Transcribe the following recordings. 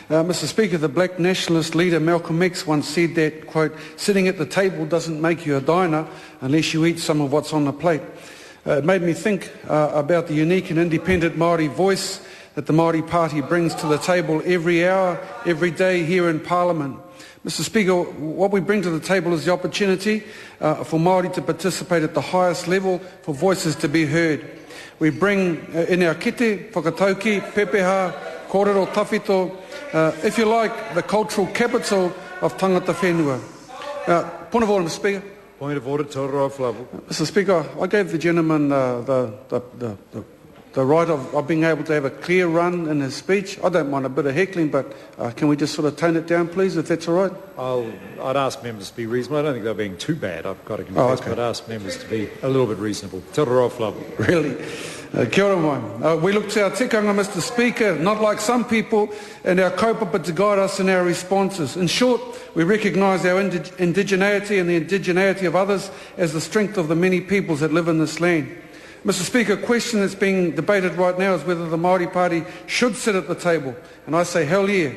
Mr. Speaker, the black nationalist leader Malcolm X once said that, quote, sitting at the table doesn't make you a diner unless you eat some of what's on the plate. It made me think about the unique and independent Māori voice that the Māori Party brings to the table every hour, every day here in Parliament. Mr. Speaker, what we bring to the table is the opportunity for Māori to participate at the highest level, for voices to be heard. We bring in our kite, whakatauki, pepeha, kōrero tawhito, if you like, the cultural capital of tangata whenua. Point of order, Mr. Speaker. Point of order, Te Oro Flavu. Mr. Speaker, I gave the gentleman the right of being able to have a clear run in his speech. I don't mind a bit of heckling, but can we just sort of tone it down, please, if that's all right? I'd ask members to be reasonable. I don't think they're being too bad, I've got to confess, but I'd ask members to be a little bit reasonable. Te Oro Flavu. Really? Kia ora mai. We look to our tikanga, Mr. Speaker, not like some people, and our kaupapa to guide us in our responses. In short, we recognise our indigeneity and the indigeneity of others as the strength of the many peoples that live in this land. Mr. Speaker, a question that's being debated right now is whether the Māori Party should sit at the table. And I say, hell yeah.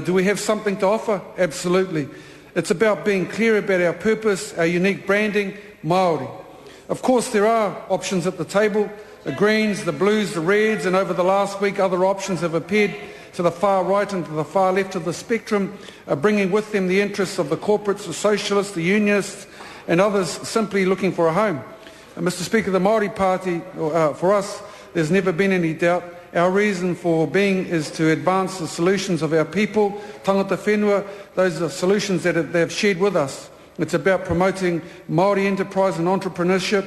Do we have something to offer? Absolutely. It's about being clear about our purpose, our unique branding, Māori. Of course, there are options at the table. The Greens, the Blues, the Reds, and over the last week other options have appeared to the far right and to the far left of the spectrum, bringing with them the interests of the corporates, the socialists, the unionists, and others simply looking for a home. Mr. Speaker, the Māori Party, for us, there's never been any doubt. Our reason for being is to advance the solutions of our people, tangata whenua, those are solutions that they've shared with us. It's about promoting Māori enterprise and entrepreneurship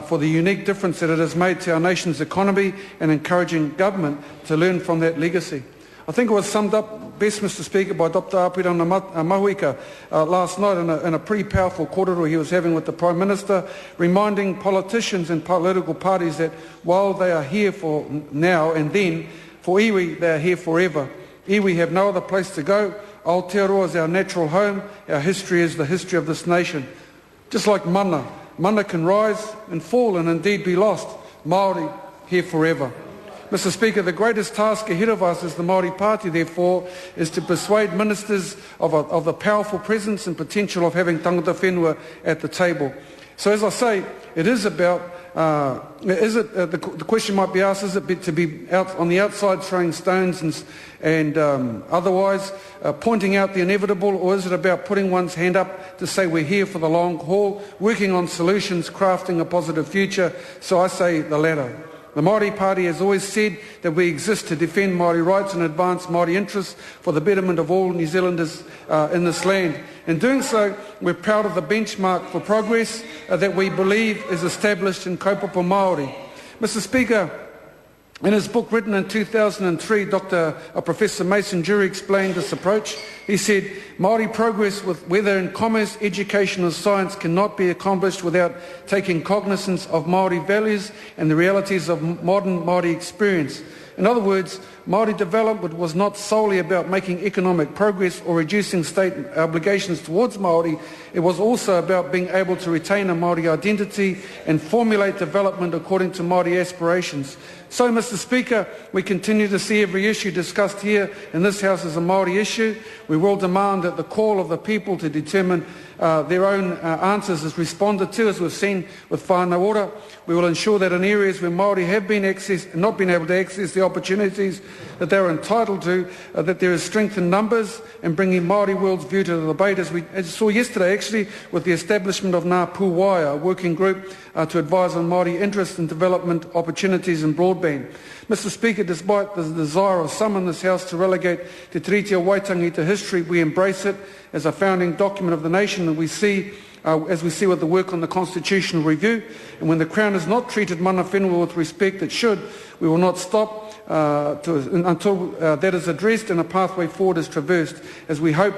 for the unique difference that it has made to our nation's economy and encouraging government to learn from that legacy. I think it was summed up best, Mr. Speaker, by Dr. Apirana Mahuika last night in a pretty powerful kōrero he was having with the Prime Minister, reminding politicians and political parties that while they are here for now and then, for iwi they are here forever. Iwi have no other place to go. Aotearoa is our natural home. Our history is the history of this nation. Just like mana. Mana can rise and fall and indeed be lost. Māori, here forever. Mr. Speaker, the greatest task ahead of us as the Māori Party, therefore, is to persuade ministers of the powerful presence and potential of having tangata whenua at the table. So as I say, it is about, the question might be asked, is it to be out on the outside throwing stones and otherwise pointing out the inevitable, or is it about putting one's hand up to say we're here for the long haul, working on solutions, crafting a positive future? So I say the latter. The Māori Party has always said that we exist to defend Māori rights and advance Māori interests for the betterment of all New Zealanders in this land. In doing so, we're proud of the benchmark for progress that we believe is established in kaupapa Māori. Mr. Speaker, in his book written in 2003, Professor Mason Jury explained this approach. He said, Māori progress, whether in commerce, education or science, cannot be accomplished without taking cognizance of Māori values and the realities of modern Māori experience. In other words, Māori development was not solely about making economic progress or reducing state obligations towards Māori. It was also about being able to retain a Māori identity and formulate development according to Māori aspirations. So, Mr. Speaker, we continue to see every issue discussed here in this House as a Māori issue. We will demand that the call of the people to determine their own answers is responded to, as we've seen with whānau ora. We will ensure that in areas where Māori have been not been able to access the opportunities that they are entitled to, that there is strength in numbers and bringing Māori world's view to the debate, as we saw yesterday actually with the establishment of Ngā Pūwaia, a working group to advise on Māori interests and development opportunities in broadband. Mr. Speaker, despite the desire of some in this House to relegate Te Tiriti o Waitangi to history, we embrace it as a founding document of the nation, and we see as we see with the work on the constitutional review. And when the Crown is not treated mana whenua with respect it should, we will not stop until that is addressed and a pathway forward is traversed, as we hope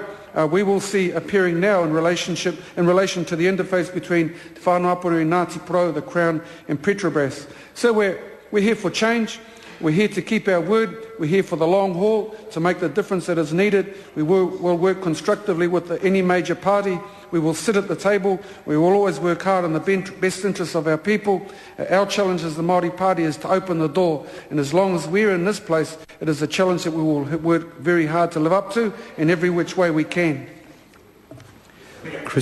we will see appearing now in relation to the interface between Te Whānau Apuru and Ngāti Porou, the Crown and Petrobras. So we're here for change. We're here to keep our word. We're here for the long haul to make the difference that is needed. We will work constructively with any major party. We will sit at the table. We will always work hard in the best interests of our people. Our challenge as the Māori Party is to open the door. And as long as we're in this place, it is a challenge that we will work very hard to live up to in every which way we can.